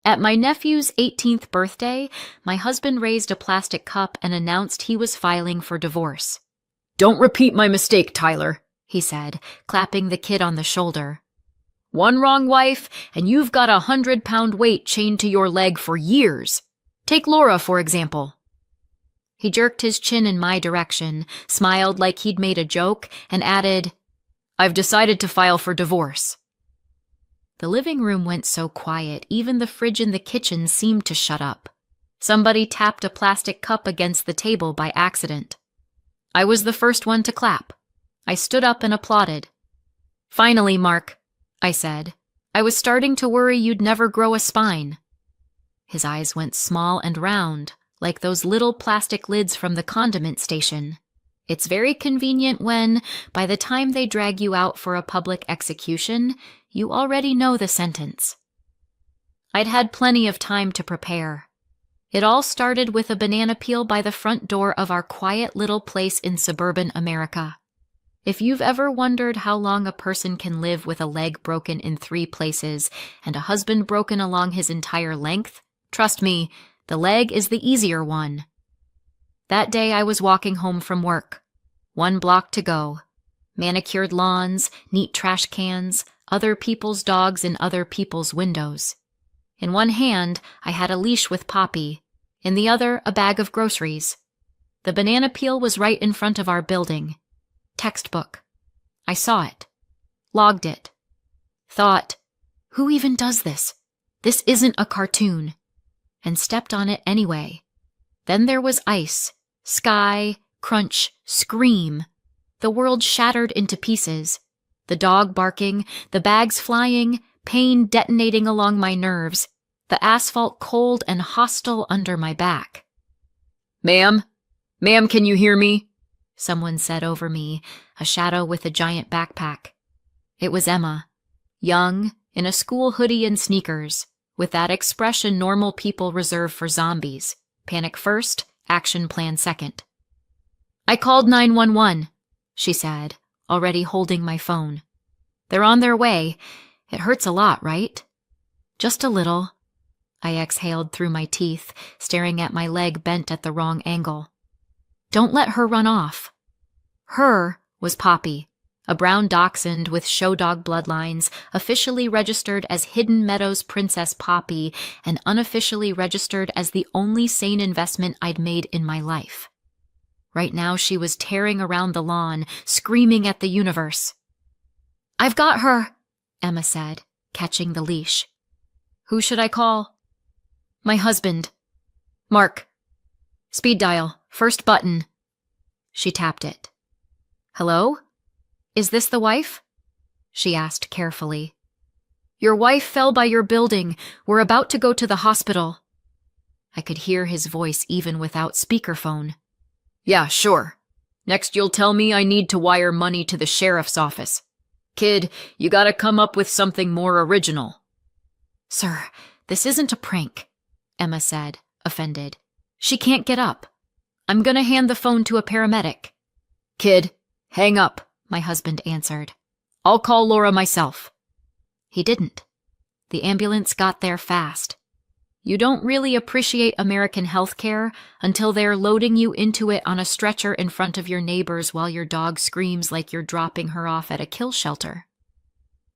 At my nephew's 18th birthday, my husband raised a plastic cup and announced he was filing for divorce. "Don't repeat my mistake, Tyler," he said, clapping the kid on the shoulder. "One wrong wife, and you've got a 100-pound weight chained to your leg for years. Take Laura, for example." He jerked his chin in my direction, smiled like he'd made a joke, and added, "I've decided to file for divorce." The living room went so quiet, even the fridge in the kitchen seemed to shut up. Somebody tapped a plastic cup against the table by accident. I was the first one to clap. I stood up and applauded. "Finally, Mark," I said. "I was starting to worry you'd never grow a spine." His eyes went small and round, like those little plastic lids from the condiment station. It's very convenient when, by the time they drag you out for a public execution, you already know the sentence. I'd had plenty of time to prepare. It all started with a banana peel by the front door of our quiet little place in suburban America. If you've ever wondered how long a person can live with a leg broken in 3 places and a husband broken along his entire length, trust me, the leg is the easier one. That day I was walking home from work. 1 block to go. Manicured lawns, neat trash cans, other people's dogs in other people's windows. In one hand, I had a leash with Poppy. In the other, a bag of groceries. The banana peel was right in front of our building. Textbook. I saw it. Logged it. Thought, who even does this? This isn't a cartoon. And stepped on it anyway. Then there was ice, sky, crunch, scream. The world shattered into pieces. The dog barking, the bags flying, pain detonating along my nerves, the asphalt cold and hostile under my back. Ma'am, can you hear me?" someone said over me, a shadow with a giant backpack. It was Emma, young, in a school hoodie and sneakers, with that expression normal people reserve for zombies. Panic first, action plan second. "I called 911, she said, already holding my phone. "They're on their way. It hurts a lot, right?" "Just a little." I exhaled through my teeth, staring at my leg bent at the wrong angle. "Don't let her run off." Her was Poppy, a brown dachshund with show dog bloodlines, officially registered as Hidden Meadows Princess Poppy and unofficially registered as the only sane investment I'd made in my life. Right now she was tearing around the lawn, screaming at the universe. "I've got her," Emma said, catching the leash. "Who should I call?" "My husband. Mark. Speed dial, first button." She tapped it. "Hello? Is this the wife?" she asked carefully. "Your wife fell by your building. We're about to go to the hospital." I could hear his voice even without speakerphone. "Yeah, sure. Next you'll tell me I need to wire money to the sheriff's office. Kid, you gotta come up with something more original." "Sir, this isn't a prank," Emma said, offended. "She can't get up. I'm gonna hand the phone to a paramedic." "Kid, hang up," my husband answered. "I'll call Laura myself." He didn't. The ambulance got there fast. You don't really appreciate American healthcare until they're loading you into it on a stretcher in front of your neighbors while your dog screams like you're dropping her off at a kill shelter.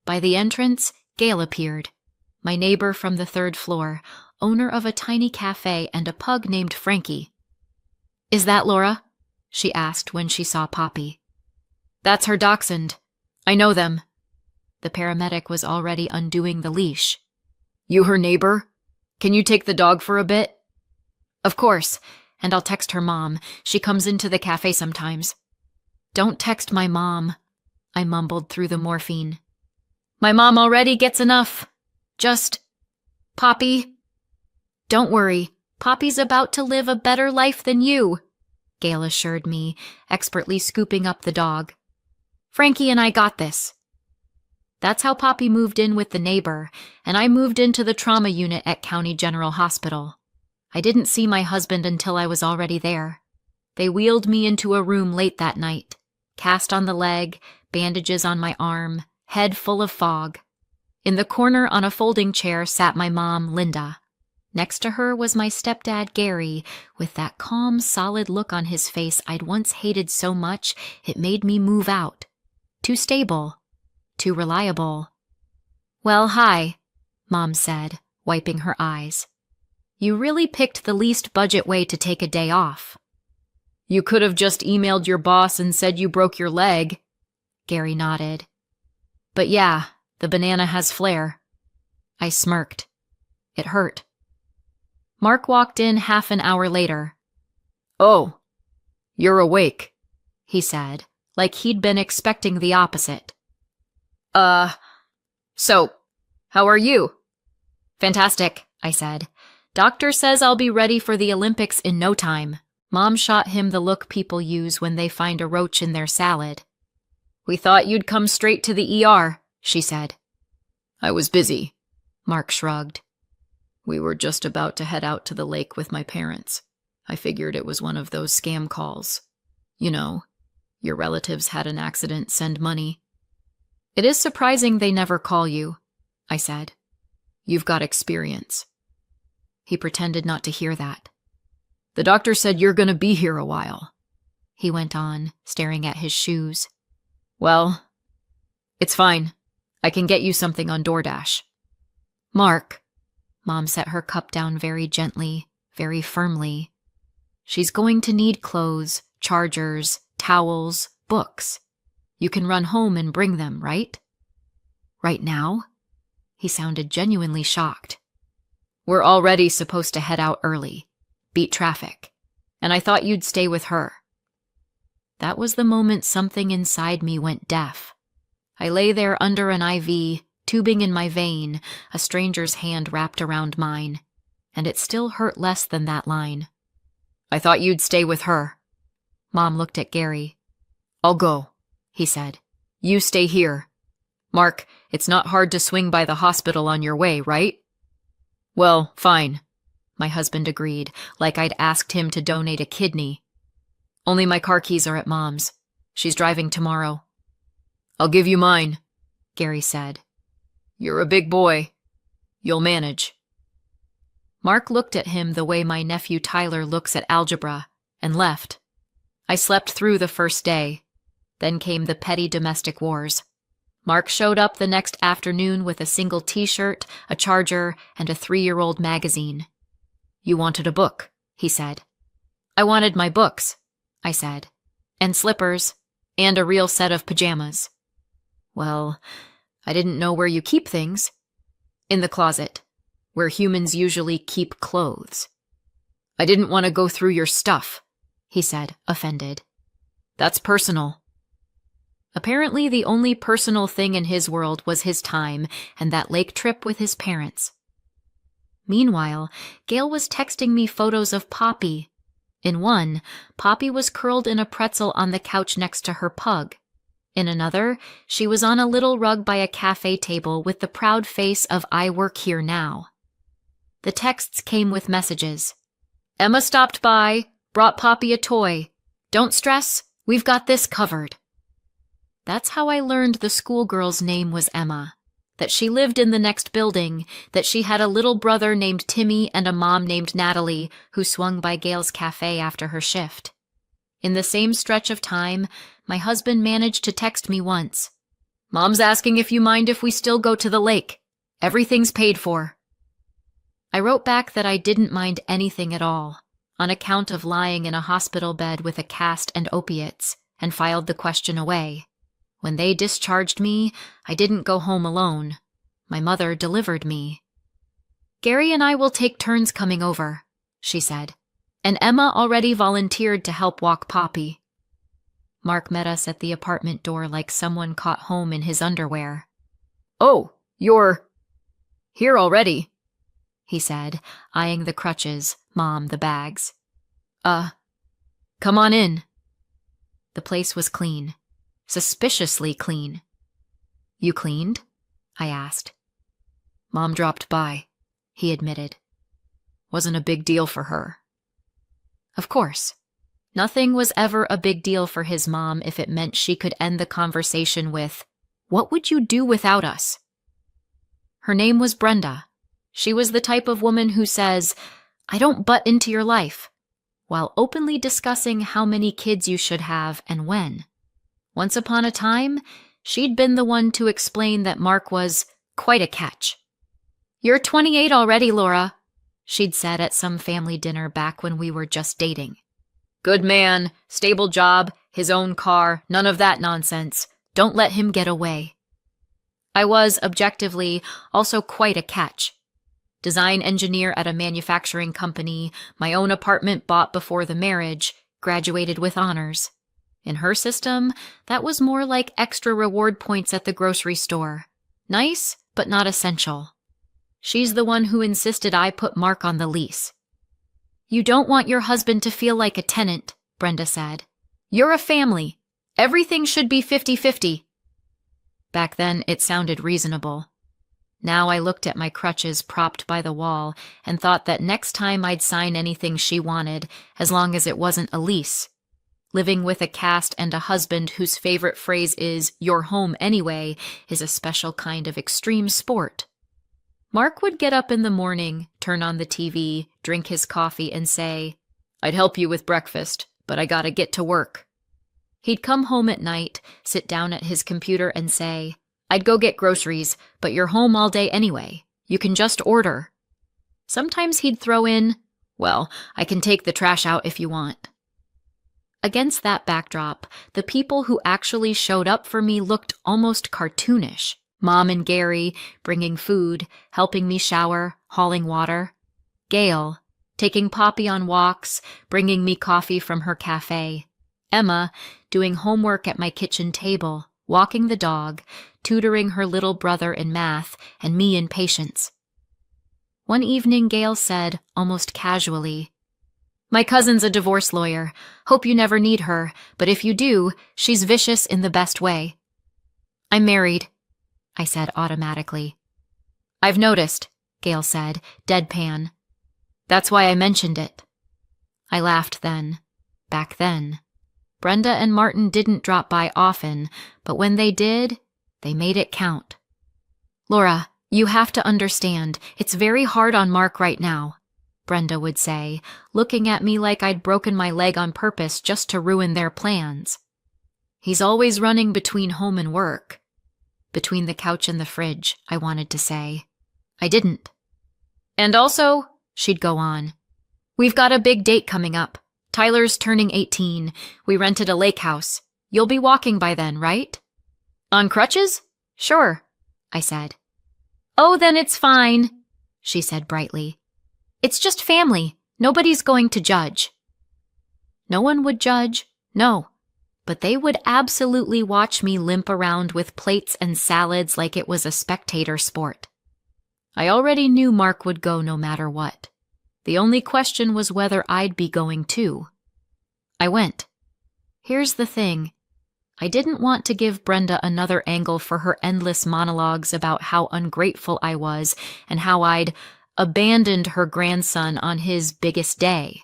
By the entrance, Gail appeared, my neighbor from the 3rd floor, owner of a tiny cafe and a pug named Frankie. "Is that Laura?" she asked when she saw Poppy. "That's her dachshund. I know them." The paramedic was already undoing the leash. "You her neighbor? Can you take the dog for a bit?" "Of course, and I'll text her mom. She comes into the cafe sometimes." "Don't text my mom," I mumbled through the morphine. "My mom already gets enough. Just... Poppy." "Don't worry, Poppy's about to live a better life than you," Gail assured me, expertly scooping up the dog. "Frankie and I got this." That's how Poppy moved in with the neighbor, and I moved into the trauma unit at County General Hospital. I didn't see my husband until I was already there. They wheeled me into a room late that night, cast on the leg, bandages on my arm, head full of fog. In the corner on a folding chair sat my mom, Linda. Next to her was my stepdad, Gary, with that calm, solid look on his face I'd once hated so much it made me move out. Too stable. Too reliable. "Well, hi," Mom said, wiping her eyes. "You really picked the least budget way to take a day off." "You could have just emailed your boss and said you broke your leg." Gary nodded. "But yeah, the banana has flair." I smirked. It hurt. Mark walked in half an hour later. "Oh, you're awake," he said, like he'd been expecting the opposite. So, how are you?" "Fantastic," I said. "Doctor says I'll be ready for the Olympics in no time." Mom shot him the look people use when they find a roach in their salad. "We thought you'd come straight to the ER, she said. "I was busy," Mark shrugged. "We were just about to head out to the lake with my parents. I figured it was one of those scam calls. You know, your relatives had an accident, send money." "It is surprising they never call you," I said. "You've got experience." He pretended not to hear that. "The doctor said you're going to be here a while," he went on, staring at his shoes. "Well, it's fine. I can get you something on DoorDash." "Mark," Mom set her cup down very gently, very firmly. "She's going to need clothes, chargers, towels, books. You can run home and bring them, right?" "Right now?" He sounded genuinely shocked. "We're already supposed to head out early, beat traffic, and I thought you'd stay with her." That was the moment something inside me went deaf. I lay there under an IV, tubing in my vein, a stranger's hand wrapped around mine, and it still hurt less than that line. "I thought you'd stay with her." Mom looked at Gary. "I'll go," he said. "You stay here. Mark, it's not hard to swing by the hospital on your way, right?" "Well, fine," my husband agreed, like I'd asked him to donate a kidney. "Only my car keys are at Mom's. She's driving tomorrow." "I'll give you mine," Gary said. "You're a big boy. You'll manage." Mark looked at him the way my nephew Tyler looks at algebra, and left. I slept through the first day. Then came the petty domestic wars. Mark showed up the next afternoon with a single t-shirt, a charger, and a 3-year-old magazine. "You wanted a book," he said. "I wanted my books," I said, "and slippers, and a real set of pajamas." "Well, I didn't know where you keep things." "In the closet, where humans usually keep clothes." "I didn't want to go through your stuff," he said, offended. "That's personal." Apparently the only personal thing in his world was his time and that lake trip with his parents. Meanwhile, Gail was texting me photos of Poppy. In one, Poppy was curled in a pretzel on the couch next to her pug. In another, she was on a little rug by a cafe table with the proud face of "I work here now." The texts came with messages. "Emma stopped by, brought Poppy a toy. Don't stress, we've got this covered." That's how I learned the schoolgirl's name was Emma, that she lived in the next building, that she had a little brother named Timmy and a mom named Natalie who swung by Gail's cafe after her shift. In the same stretch of time, my husband managed to text me once. "Mom's asking if you mind if we still go to the lake. Everything's paid for." I wrote back that I didn't mind anything at all, on account of lying in a hospital bed with a cast and opiates, and filed the question away. When they discharged me, I didn't go home alone. My mother delivered me. "Gary and I will take turns coming over," she said, "and Emma already volunteered to help walk Poppy." Mark met us at the apartment door like someone caught home in his underwear. "Oh, you're here already," he said, eyeing the crutches, Mom the bags. Come on in." The place was clean. Suspiciously clean. "You cleaned?" I asked. "Mom dropped by," he admitted. "Wasn't a big deal for her." Of course. Nothing was ever a big deal for his mom if it meant she could end the conversation with, "What would you do without us?" Her name was Brenda. She was the type of woman who says, "I don't butt into your life," while openly discussing how many kids you should have and when. Once upon a time, she'd been the one to explain that Mark was quite a catch. "You're 28 already, Laura," she'd said at some family dinner back when we were just dating. "Good man, stable job, his own car, none of that nonsense. Don't let him get away." I was, objectively, also quite a catch. Design engineer at a manufacturing company, my own apartment bought before the marriage, graduated with honors. In her system, that was more like extra reward points at the grocery store. Nice, but not essential. She's the one who insisted I put Mark on the lease. "You don't want your husband to feel like a tenant," Brenda said. "You're a family. Everything should be 50-50. Back then, it sounded reasonable. Now I looked at my crutches propped by the wall and thought that next time I'd sign anything she wanted, as long as it wasn't a lease. Living with a cast and a husband whose favorite phrase is "you're home anyway" is a special kind of extreme sport. Mark would get up in the morning, turn on the TV, drink his coffee, and say, "I'd help you with breakfast, but I gotta get to work." He'd come home at night, sit down at his computer and say, "I'd go get groceries, but you're home all day anyway. You can just order." Sometimes he'd throw in, "Well, I can take the trash out if you want." Against that backdrop, the people who actually showed up for me looked almost cartoonish. Mom and Gary, bringing food, helping me shower, hauling water. Gail, taking Poppy on walks, bringing me coffee from her cafe. Emma, doing homework at my kitchen table, walking the dog, tutoring her little brother in math, and me in patience. One evening, Gail said, almost casually, "My cousin's a divorce lawyer. Hope you never need her, but if you do, she's vicious in the best way." "I'm married," I said automatically. "I've noticed," Gail said, deadpan. "That's why I mentioned it." I laughed then. Back then. Brenda and Martin didn't drop by often, but when they did, they made it count. "Laura, you have to understand, it's very hard on Mark right now," Brenda would say, looking at me like I'd broken my leg on purpose just to ruin their plans. "He's always running between home and work." Between the couch and the fridge, I wanted to say. I didn't. "And also," she'd go on, "we've got a big date coming up. Tyler's turning 18. We rented a lake house. You'll be walking by then, right?" "On crutches?" "Sure," I said. "Oh, then it's fine," she said brightly. "It's just family. Nobody's going to judge." No one would judge, no. But they would absolutely watch me limp around with plates and salads like it was a spectator sport. I already knew Mark would go no matter what. The only question was whether I'd be going too. I went. Here's the thing. I didn't want to give Brenda another angle for her endless monologues about how ungrateful I was and how I'd abandoned her grandson on his biggest day.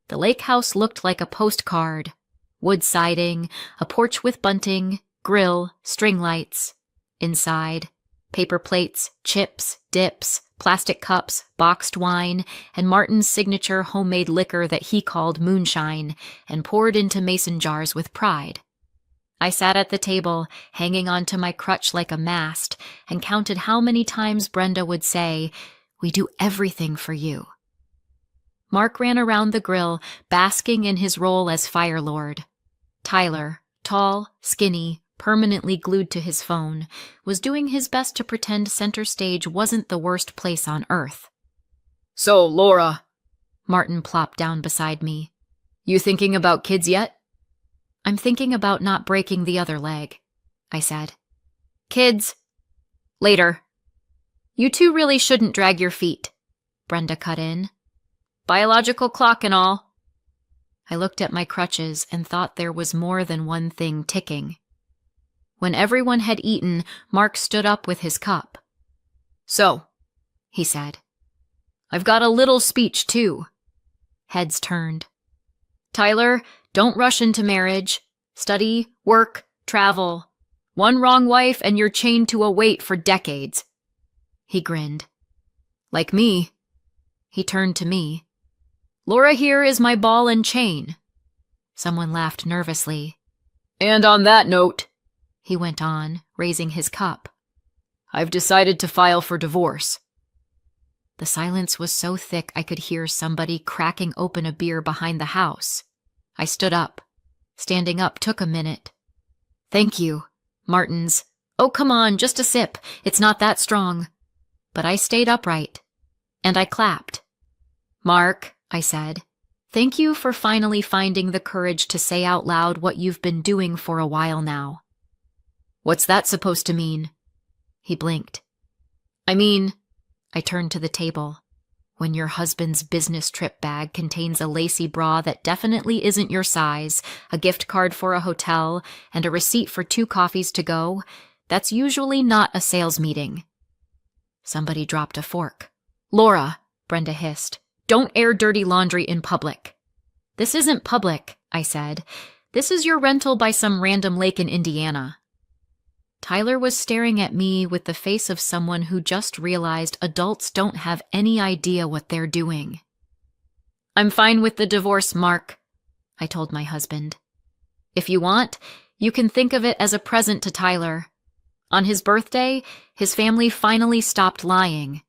The lake house looked like a postcard. Wood siding, a porch with bunting, grill, string lights. Inside, paper plates, chips, dips, plastic cups, boxed wine, and Martin's signature homemade liquor that he called moonshine and poured into mason jars with pride. I sat at the table, hanging onto my crutch like a mast, and counted how many times Brenda would say, "We do everything for you." Mark ran around the grill, basking in his role as Fire Lord. Tyler, tall, skinny, permanently glued to his phone, was doing his best to pretend center stage wasn't the worst place on earth. "So, Laura," Martin plopped down beside me, "you thinking about kids yet?" "I'm thinking about not breaking the other leg," I said. "Kids? Later." "You two really shouldn't drag your feet," Brenda cut in. "Biological clock and all." I looked at my crutches and thought there was more than one thing ticking. When everyone had eaten, Mark stood up with his cup. "So," he said, "I've got a little speech, too." Heads turned. "Tyler, don't rush into marriage. Study, work, travel. One wrong wife and you're chained to a weight for decades." He grinned. Like me. He turned to me. Laura here is my ball and chain. Someone laughed nervously. And on that note, he went on, raising his cup, I've decided to file for divorce. The silence was so thick I could hear somebody cracking open a beer behind the house. I stood up. Standing up took a minute. Thank you. Martin's. Oh, come on, just a sip. It's not that strong. But I stayed upright. And I clapped. Mark, I said, thank you for finally finding the courage to say out loud what you've been doing for a while now. What's that supposed to mean? He blinked. I mean, I turned to the table. When your husband's business trip bag contains a lacy bra that definitely isn't your size, a gift card for a hotel, and a receipt for 2 coffees to go, that's usually not a sales meeting. Somebody dropped a fork. Laura, Brenda hissed, don't air dirty laundry in public. This isn't public, I said. This is your rental by some random lake in Indiana. Tyler was staring at me with the face of someone who just realized adults don't have any idea what they're doing. I'm fine with the divorce, Mark, I told my husband. If you want, you can think of it as a present to Tyler. On his birthday, his family finally stopped lying.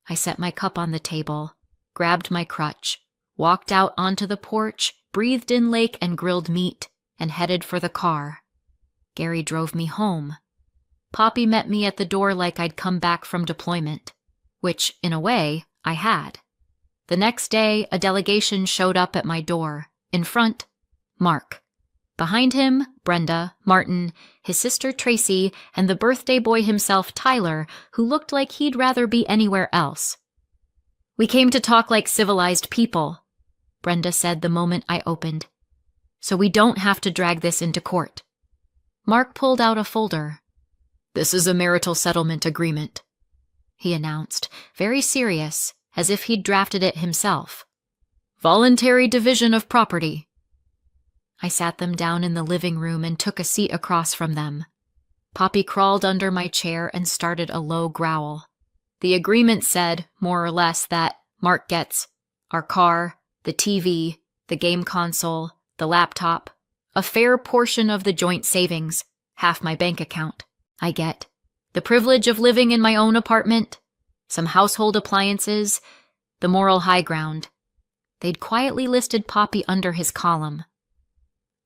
I set my cup on the table, grabbed my crutch, walked out onto the porch, breathed in lake and grilled meat, and headed for the car. Gary drove me home. Poppy met me at the door like I'd come back from deployment, which, in a way, I had. The next day, a delegation showed up at my door. In front, Mark. Behind him, Brenda, Martin, his sister Tracy, and the birthday boy himself, Tyler, who looked like he'd rather be anywhere else. We came to talk like civilized people, Brenda said the moment I opened. So we don't have to drag this into court. Mark pulled out a folder. This is a marital settlement agreement, he announced, very serious, as if he'd drafted it himself. Voluntary division of property. I sat them down in the living room and took a seat across from them. Poppy crawled under my chair and started a low growl. The agreement said, more or less, that Mark gets our car, the TV, the game console, the laptop, a fair portion of the joint savings, half my bank account. I get the privilege of living in my own apartment, some household appliances, the moral high ground. They'd quietly listed Poppy under his column.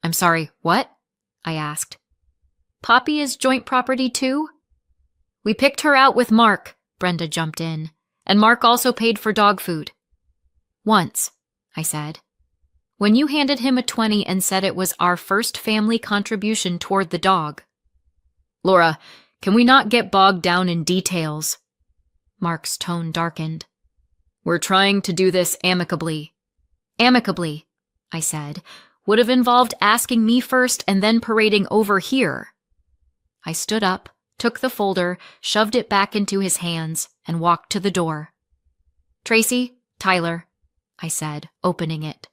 I'm sorry, what? I asked. Poppy is joint property too? We picked her out with Mark, Brenda jumped in, and Mark also paid for dog food. Once, I said. When you handed him a 20 and said it was our first family contribution toward the dog. Laura, can we not get bogged down in details? Mark's tone darkened. We're trying to do this amicably. Amicably, I said, would have involved asking me first and then parading over here. I stood up, took the folder, shoved it back into his hands, and walked to the door. Tracy, Tyler, I said, opening it.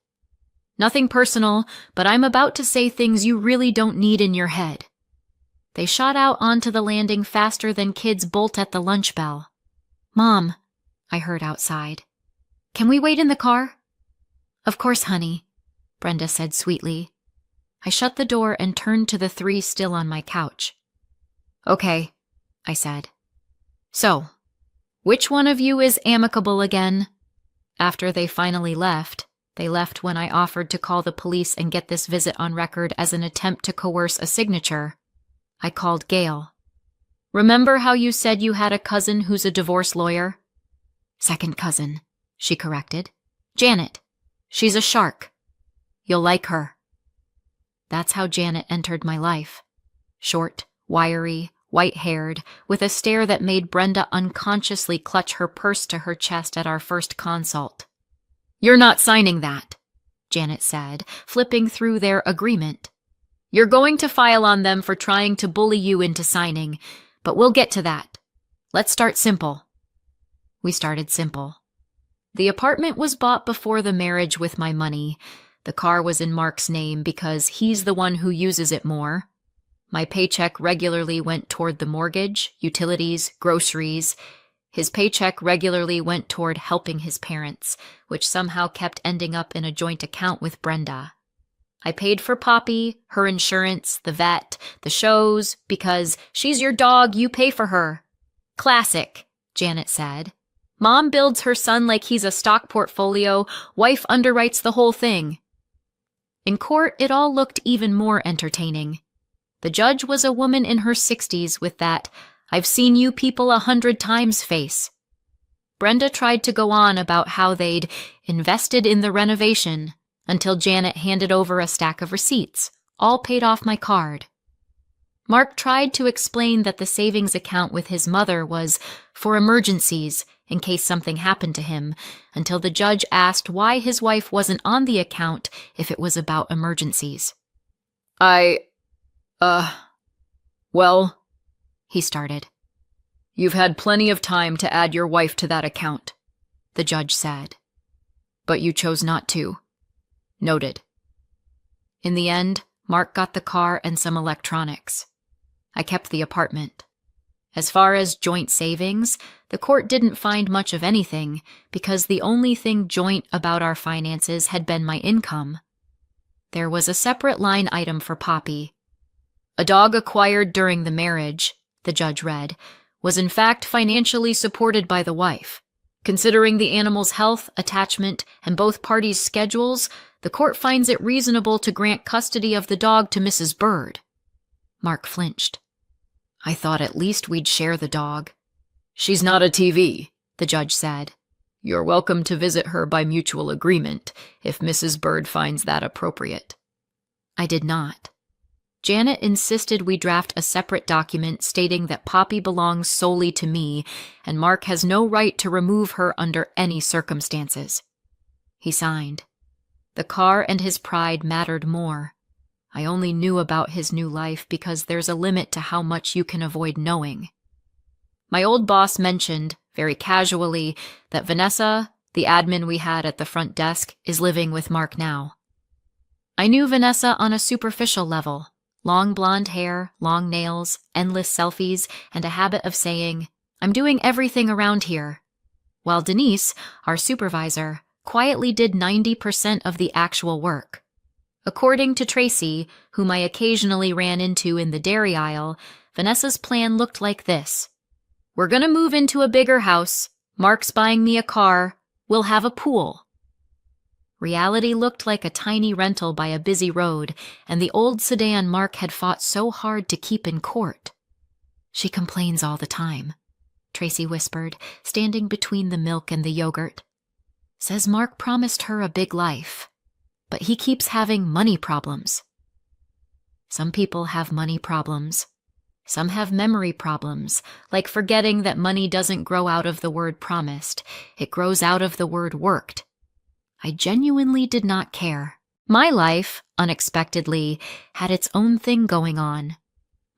Nothing personal, but I'm about to say things you really don't need in your head. They shot out onto the landing faster than kids bolt at the lunch bell. Mom, I heard outside. Can we wait in the car? Of course, honey, Brenda said sweetly. I shut the door and turned to the 3 still on my couch. Okay, I said. So, which one of you is amicable again? After they finally left, they left when I offered to call the police and get this visit on record as an attempt to coerce a signature. I called Gail. Remember how you said you had a cousin who's a divorce lawyer? Second cousin, she corrected. Janet. She's a shark. You'll like her. That's how Janet entered my life. Short, wiry, white-haired, with a stare that made Brenda unconsciously clutch her purse to her chest at our first consult. You're not signing that, Janet said, flipping through their agreement. You're going to file on them for trying to bully you into signing, but we'll get to that. Let's start simple. We started simple. The apartment was bought before the marriage with my money. The car was in Mark's name because he's the one who uses it more. My paycheck regularly went toward the mortgage, utilities, groceries, His paycheck regularly went toward helping his parents, which somehow kept ending up in a joint account with Brenda. I paid for Poppy, her insurance, the vet, the shows, because she's your dog, you pay for her. Classic, Janet said. Mom builds her son like he's a stock portfolio, wife underwrites the whole thing. In court, it all looked even more entertaining. The judge was a woman in her 60s with that "I've seen you people 100 times" face. Brenda tried to go on about how they'd invested in the renovation until Janet handed over a stack of receipts, all paid off my card. Mark tried to explain that the savings account with his mother was for emergencies in case something happened to him, until the judge asked why his wife wasn't on the account if it was about emergencies. Well, he started. "You've had plenty of time to add your wife to that account," the judge said. "But you chose not to. Noted." In the end, Mark got the car and some electronics. I kept the apartment. As far as joint savings, the court didn't find much of anything because the only thing joint about our finances had been my income. There was a separate line item for Poppy. "A dog acquired during the marriage," the judge read, "was in fact financially supported by the wife. Considering the animal's health, attachment, and both parties' schedules, the court finds it reasonable to grant custody of the dog to Mrs. Bird." Mark flinched. "I thought at least we'd share the dog." "She's not a TV," the judge said. "You're welcome to visit her by mutual agreement, if Mrs. Bird finds that appropriate." I did not. Janet insisted we draft a separate document stating that Poppy belongs solely to me, and Mark has no right to remove her under any circumstances. He signed. The car and his pride mattered more. I only knew about his new life because there's a limit to how much you can avoid knowing. My old boss mentioned, very casually, that Vanessa, the admin we had at the front desk, is living with Mark now. I knew Vanessa on a superficial level. Long blonde hair, long nails, endless selfies, and a habit of saying, "I'm doing everything around here," while Denise, our supervisor, quietly did 90% of the actual work. According to Tracy, whom I occasionally ran into in the dairy aisle, Vanessa's plan looked like this. "We're gonna move into a bigger house. Mark's buying me a car. We'll have a pool." Reality looked like a tiny rental by a busy road, and the old sedan Mark had fought so hard to keep in court. "She complains all the time," Tracy whispered, standing between the milk and the yogurt. "Says Mark promised her a big life, but he keeps having money problems." Some people have money problems. Some have memory problems, like forgetting that money doesn't grow out of the word promised. It grows out of the word worked. I genuinely did not care. My life, unexpectedly, had its own thing going on.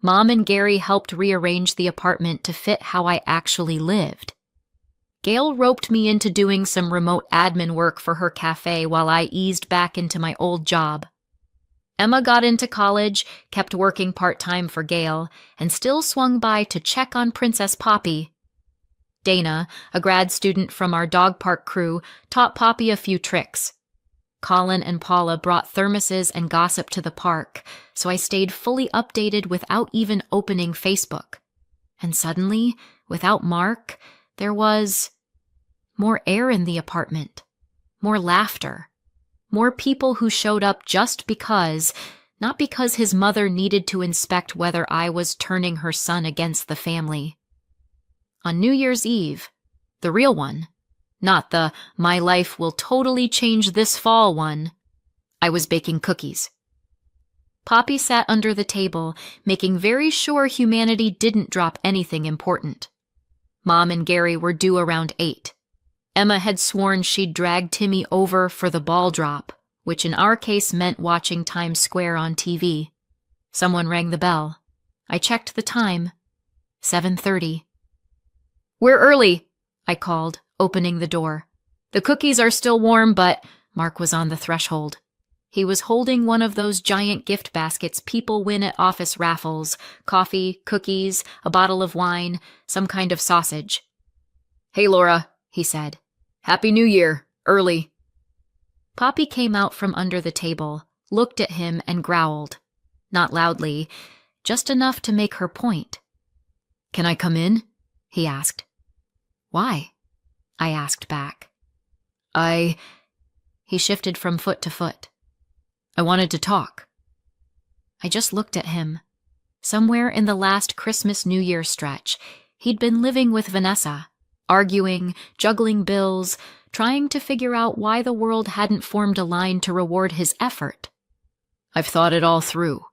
Mom and Gary helped rearrange the apartment to fit how I actually lived. Gail roped me into doing some remote admin work for her cafe while I eased back into my old job. Emma got into college, kept working part-time for Gail, and still swung by to check on Princess Poppy. Dana, a grad student from our dog park crew, taught Poppy a few tricks. Colin and Paula brought thermoses and gossip to the park, so I stayed fully updated without even opening Facebook. And suddenly, without Mark, there was more air in the apartment, more laughter, more people who showed up just because, not because his mother needed to inspect whether I was turning her son against the family. On New Year's Eve, the real one, not the "my life will totally change this fall" one, I was baking cookies. Poppy sat under the table, making very sure humanity didn't drop anything important. Mom and Gary were due around 8. Emma had sworn she'd drag Timmy over for the ball drop, which in our case meant watching Times Square on TV. Someone rang the bell. I checked the time. 7:30. "We're early," I called, opening the door. "The cookies are still warm, but—" Mark was on the threshold. He was holding one of those giant gift baskets people win at office raffles: coffee, cookies, a bottle of wine, some kind of sausage. Hey, Laura, he said. Happy New Year, early. Poppy came out from under the table, looked at him, and growled. Not loudly, just enough to make her point. Can I come in? He asked. Why? I asked back. He shifted from foot to foot. I wanted to talk. I just looked at him. Somewhere in the last Christmas-New Year stretch, he'd been living with Vanessa, arguing, juggling bills, trying to figure out why the world hadn't formed a line to reward his effort. I've thought it all through,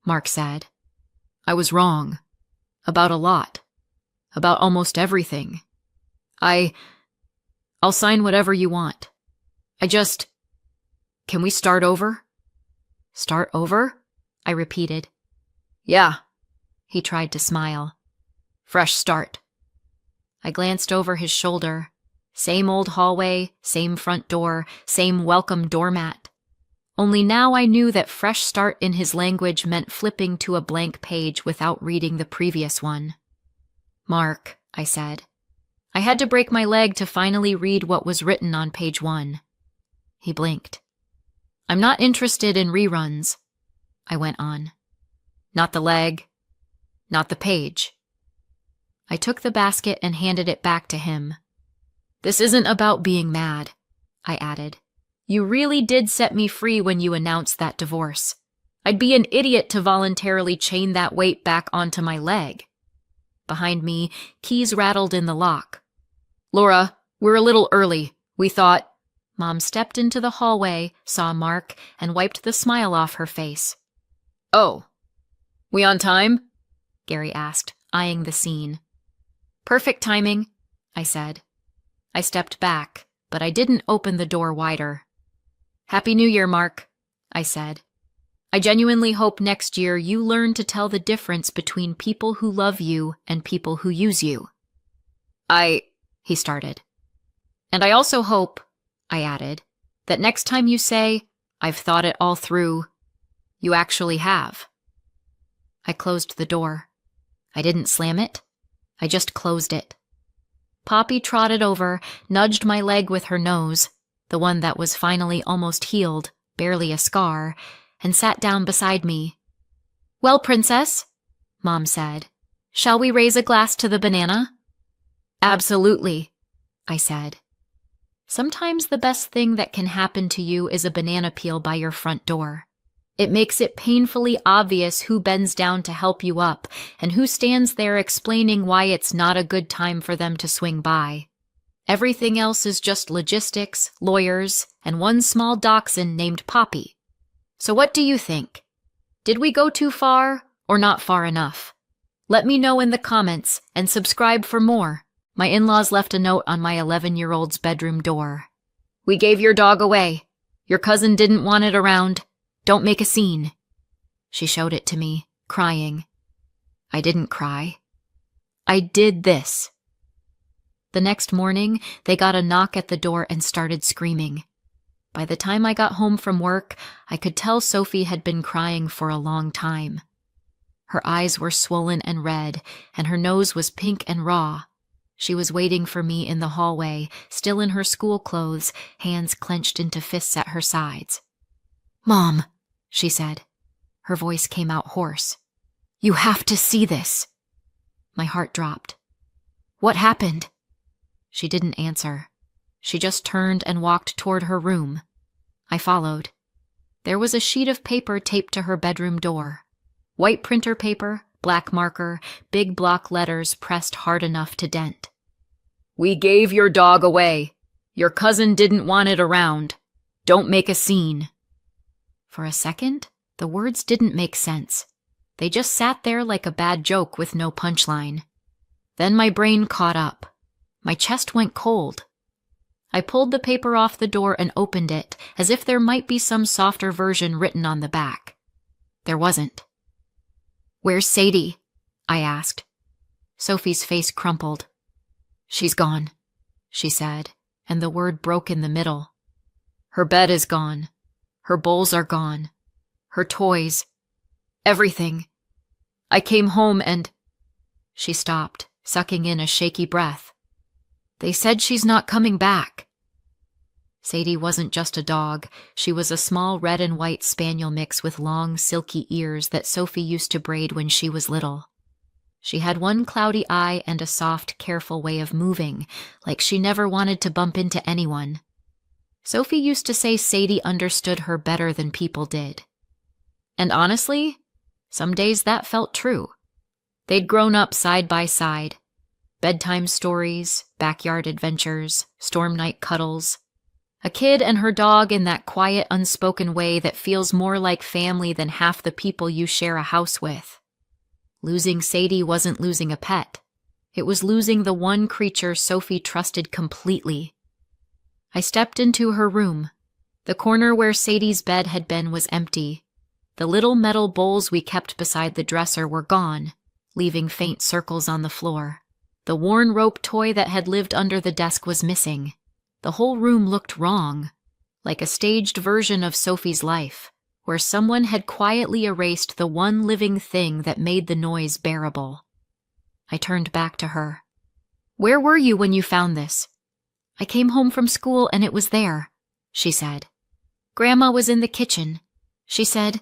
Mark said. I was wrong. About a lot. About almost everything. I'll sign whatever you want. Can we start over? Start over? I repeated. Yeah. He tried to smile. Fresh start. I glanced over his shoulder. Same old hallway, same front door, same welcome doormat. Only now I knew that fresh start in his language meant flipping to a blank page without reading the previous one. Mark, I said. I had to break my leg to finally read what was written on page 1. He blinked. I'm not interested in reruns, I went on. Not the leg, not the page. I took the basket and handed it back to him. This isn't about being mad, I added. You really did set me free when you announced that divorce. I'd be an idiot to voluntarily chain that weight back onto my leg. Behind me, keys rattled in the lock. Laura, we're a little early. We thought... Mom stepped into the hallway, saw Mark, and wiped the smile off her face. Oh. We on time? Gary asked, eyeing the scene. Perfect timing, I said. I stepped back, but I didn't open the door wider. Happy New Year, Mark, I said. I genuinely hope next year you learn to tell the difference between people who love you and people who use you. He started. And I also hope, I added, that next time you say, I've thought it all through, you actually have. I closed the door. I didn't slam it. I just closed it. Poppy trotted over, nudged my leg with her nose, the one that was finally almost healed, barely a scar, and sat down beside me. Well, Princess, Mom said, shall we raise a glass to the banana? Absolutely, I said. Sometimes the best thing that can happen to you is a banana peel by your front door. It makes it painfully obvious who bends down to help you up and who stands there explaining why it's not a good time for them to swing by. Everything else is just logistics, lawyers, and one small dachshund named Poppy. So what do you think? Did we go too far or not far enough? Let me know in the comments and subscribe for more. My in-laws left a note on my 11-year-old's bedroom door. We gave your dog away. Your cousin didn't want it around. Don't make a scene. She showed it to me, crying. I didn't cry. I did this. The next morning, they got a knock at the door and started screaming. By the time I got home from work, I could tell Sophie had been crying for a long time. Her eyes were swollen and red, and her nose was pink and raw. She was waiting for me in the hallway, still in her school clothes, hands clenched into fists at her sides. Mom, she said. Her voice came out hoarse. You have to see this. My heart dropped. What happened? She didn't answer. She just turned and walked toward her room. I followed. There was a sheet of paper taped to her bedroom door. White printer paper, black marker, big block letters pressed hard enough to dent. We gave your dog away. Your cousin didn't want it around. Don't make a scene. For a second, the words didn't make sense. They just sat there like a bad joke with no punchline. Then my brain caught up. My chest went cold. I pulled the paper off the door and opened it, as if there might be some softer version written on the back. There wasn't. Where's Sadie? I asked. Sophie's face crumpled. She's gone, she said, and the word broke in the middle. Her bed is gone. Her bowls are gone. Her toys. Everything. I came home and... She stopped, sucking in a shaky breath. They said she's not coming back. Sadie wasn't just a dog. She was a small red and white spaniel mix with long, silky ears that Sophie used to braid when she was little. She had one cloudy eye and a soft, careful way of moving, like she never wanted to bump into anyone. Sophie used to say Sadie understood her better than people did. And honestly, some days that felt true. They'd grown up side by side. Bedtime stories, backyard adventures, storm night cuddles. A kid and her dog in that quiet, unspoken way that feels more like family than half the people you share a house with. Losing Sadie wasn't losing a pet. It was losing the one creature Sophie trusted completely. I stepped into her room. The corner where Sadie's bed had been was empty. The little metal bowls we kept beside the dresser were gone, leaving faint circles on the floor. The worn rope toy that had lived under the desk was missing. The whole room looked wrong, like a staged version of Sophie's life, where someone had quietly erased the one living thing that made the noise bearable. I turned back to her. "Where were you when you found this?" "I came home from school and it was there," she said. "Grandma was in the kitchen. She said,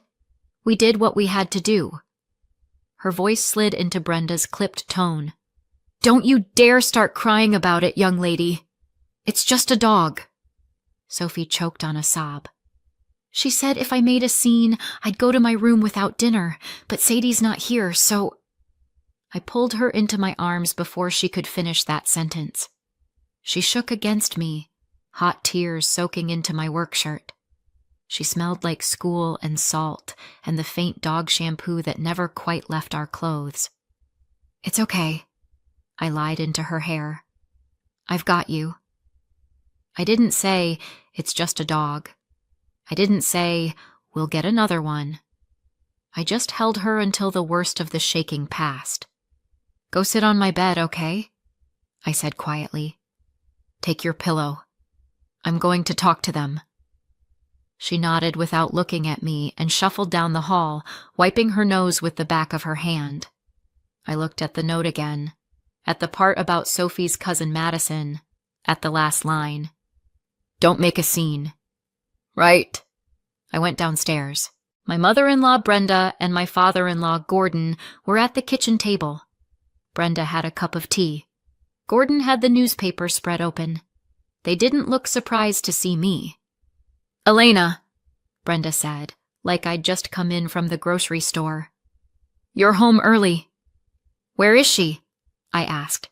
'We did what we had to do.'" Her voice slid into Brenda's clipped tone. "Don't you dare start crying about it, young lady. It's just a dog." Sophie choked on a sob. "She said if I made a scene, I'd go to my room without dinner, but Sadie's not here, so—" I pulled her into my arms before she could finish that sentence. She shook against me, hot tears soaking into my work shirt. She smelled like school and salt and the faint dog shampoo that never quite left our clothes. "It's okay," I lied into her hair. "I've got you." I didn't say, "It's just a dog." I didn't say, "We'll get another one." I just held her until the worst of the shaking passed. "Go sit on my bed, okay?" I said quietly. "Take your pillow. I'm going to talk to them." She nodded without looking at me and shuffled down the hall, wiping her nose with the back of her hand. I looked at the note again, at the part about Sophie's cousin Madison, at the last line. "Don't make a scene." "Right." I went downstairs. My mother-in-law Brenda and my father-in-law Gordon were at the kitchen table. Brenda had a cup of tea. Gordon had the newspaper spread open. They didn't look surprised to see me. "Elena," Brenda said, like I'd just come in from the grocery store. "You're home early." "Where is she?" I asked.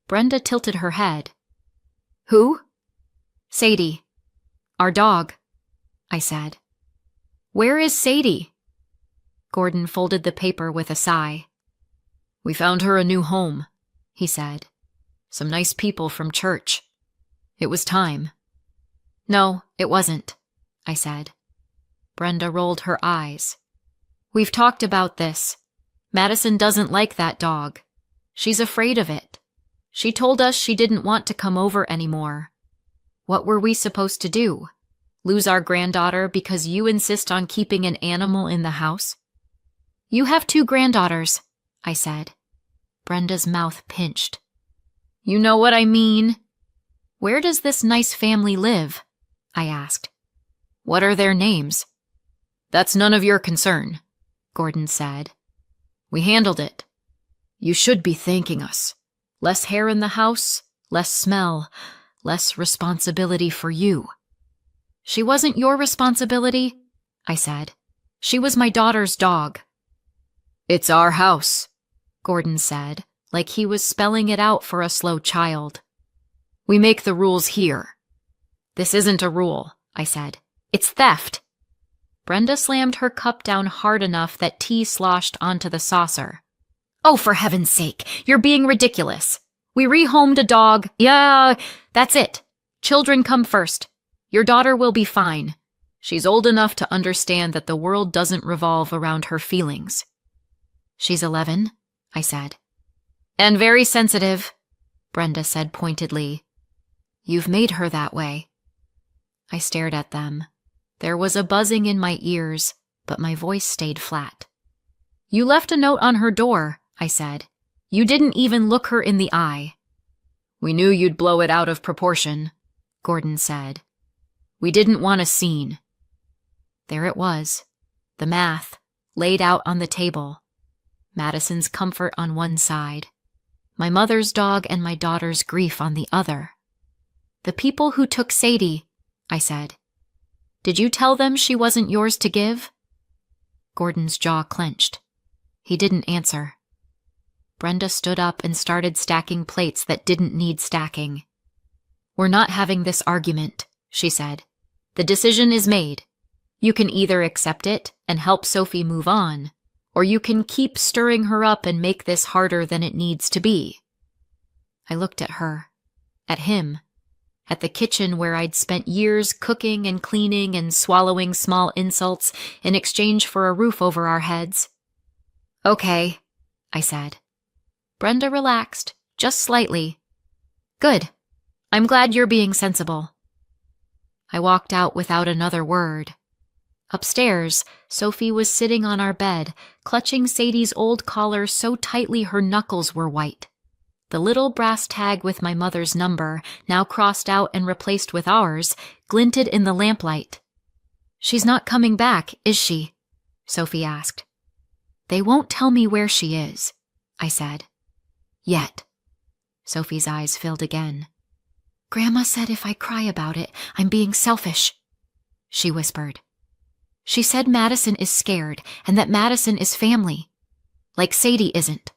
Brenda tilted her head. "Who?" "Sadie. Our dog," I said. "Where is Sadie?" Gordon folded the paper with a sigh. "We found her a new home," he said. "Some nice people from church. It was time." "No, it wasn't," I said. Brenda rolled her eyes. "We've talked about this. Madison doesn't like that dog. She's afraid of it. She told us she didn't want to come over anymore. What were we supposed to do? Lose our granddaughter because you insist on keeping an animal in the house?" "You have 2 granddaughters," I said. Brenda's mouth pinched. "You know what I mean." "Where does this nice family live?" I asked. "What are their names?" "That's none of your concern," Gordon said. "We handled it. You should be thanking us. Less hair in the house, less smell, less responsibility for you." "She wasn't your responsibility," I said. "She was my daughter's dog." "It's our house," Gordon said, like he was spelling it out for a slow child. "We make the rules here." "This isn't a rule," I said. "It's theft." Brenda slammed her cup down hard enough that tea sloshed onto the saucer. "Oh, for heaven's sake, you're being ridiculous. We rehomed a dog. Yeah, that's it. Children come first. Your daughter will be fine. She's old enough to understand that the world doesn't revolve around her feelings." "She's 11, I said. "And very sensitive," Brenda said pointedly. "You've made her that way." I stared at them. There was a buzzing in my ears, but my voice stayed flat. "You left a note on her door," I said. "You didn't even look her in the eye." We knew you'd blow it out of proportion, Gordon said. We didn't want a scene. There it was, the math, laid out on the table. Madison's comfort on one side, my mother's dog and my daughter's grief on the other. The people who took Sadie, I said. Did you tell them she wasn't yours to give? Gordon's jaw clenched. He didn't answer. Brenda stood up and started stacking plates that didn't need stacking. We're not having this argument, she said. The decision is made. You can either accept it and help Sophie move on, or you can keep stirring her up and make this harder than it needs to be. I looked at her, at him, at the kitchen where I'd spent years cooking and cleaning and swallowing small insults in exchange for a roof over our heads. Okay, I said. Brenda relaxed, just slightly. Good. I'm glad you're being sensible. I walked out without another word. Upstairs, Sophie was sitting on our bed, clutching Sadie's old collar so tightly her knuckles were white. The little brass tag with my mother's number, now crossed out and replaced with ours, glinted in the lamplight. She's not coming back, is she? Sophie asked. They won't tell me where she is, I said. Yet. Sophie's eyes filled again. Grandma said if I cry about it, I'm being selfish, she whispered. She said Madison is scared and that Madison is family, like Sadie isn't.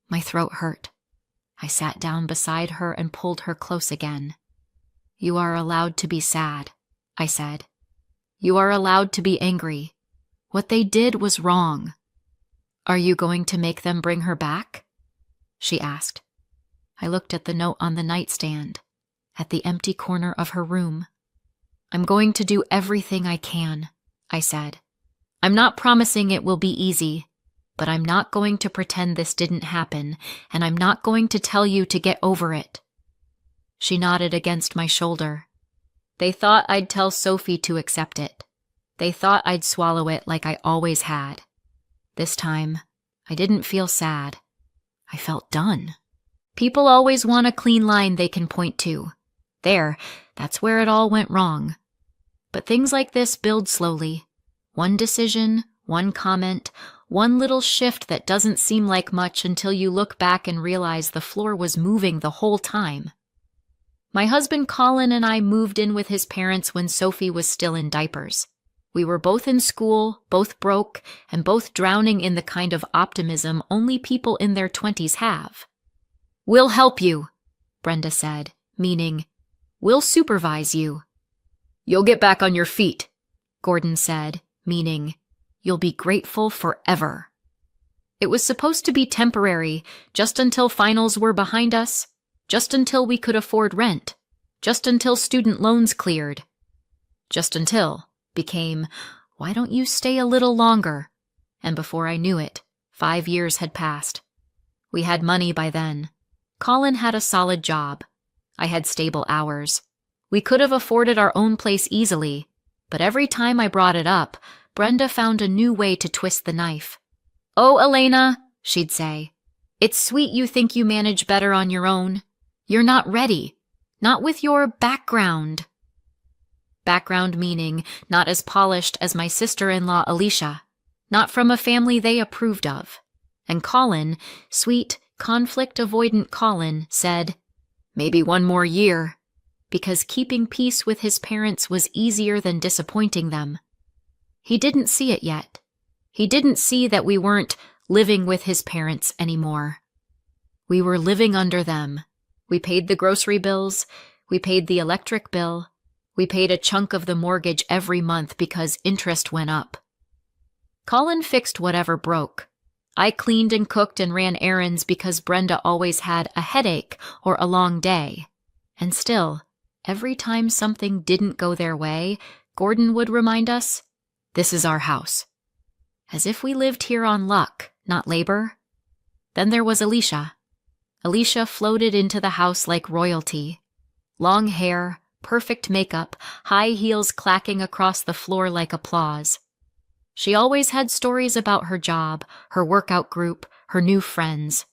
My throat hurt. I sat down beside her and pulled her close again. You are allowed to be sad, I said. You are allowed to be angry. What they did was wrong. Are you going to make them bring her back? She asked. I looked at the note on the nightstand, at the empty corner of her room. I'm going to do everything I can, I said. I'm not promising it will be easy, but I'm not going to pretend this didn't happen, and I'm not going to tell you to get over it. She nodded against my shoulder. They thought I'd tell Sophie to accept it. They thought I'd swallow it like I always had. This time, I didn't feel sad. I felt done. People always want a clean line they can point to. That's where it all went wrong. But things like this build slowly. One decision, one comment, one little shift that doesn't seem like much until you look back and realize the floor was moving the whole time. My husband Colin and I moved in with his parents when Sophie was still in diapers. We were both in school, both broke, and both drowning in the kind of optimism only people in their 20s have. We'll help you, Brenda said, meaning, we'll supervise you. You'll get back on your feet, Gordon said, meaning, you'll be grateful forever. It was supposed to be temporary, just until finals were behind us, just until we could afford rent, just until student loans cleared. Just until became, why don't you stay a little longer? And before I knew it, 5 years had passed. We had money by then. Colin had a solid job. I had stable hours. We could have afforded our own place easily, but every time I brought it up, Brenda found a new way to twist the knife. Oh, Elena, she'd say, it's sweet you think you manage better on your own. You're not ready. Not with your background. Background meaning not as polished as my sister-in-law Alicia, not from a family they approved of. And Colin, sweet, conflict-avoidant Colin, said, maybe 1 more year, because keeping peace with his parents was easier than disappointing them. He didn't see it yet. He didn't see that we weren't living with his parents anymore. We were living under them. We paid the grocery bills. We paid the electric bill. We paid a chunk of the mortgage every month because interest went up. Colin fixed whatever broke. I cleaned and cooked and ran errands because Brenda always had a headache or a long day. And still, every time something didn't go their way, Gordon would remind us, this is our house. As if we lived here on luck, not labor. Then there was Alicia. Alicia floated into the house like royalty. Long hair, perfect makeup, high heels clacking across the floor like applause. She always had stories about her job, her workout group, her new friends.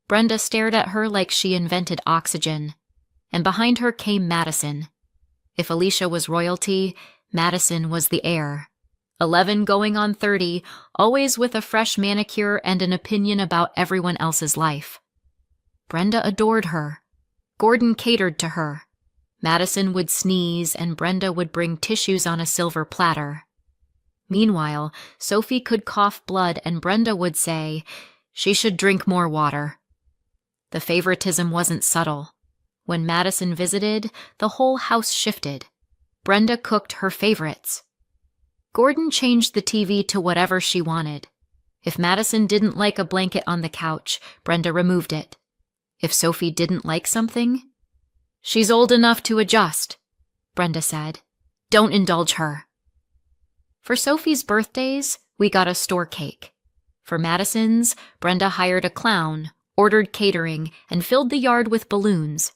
Brenda stared at her like she invented oxygen. And behind her came Madison. If Alicia was royalty, Madison was the heir. 11 going on 30, always with a fresh manicure and an opinion about everyone else's life. Brenda adored her. Gordon catered to her. Madison would sneeze and Brenda would bring tissues on a silver platter. Meanwhile, Sophie could cough blood and Brenda would say, "She should drink more water." The favoritism wasn't subtle. When Madison visited, the whole house shifted. Brenda cooked her favorites. Gordon changed the TV to whatever she wanted. If Madison didn't like a blanket on the couch, Brenda removed it. If Sophie didn't like something, "She's old enough to adjust," Brenda said. "Don't indulge her." For Sophie's birthdays, we got a store cake. For Madison's, Brenda hired a clown, ordered catering, and filled the yard with balloons.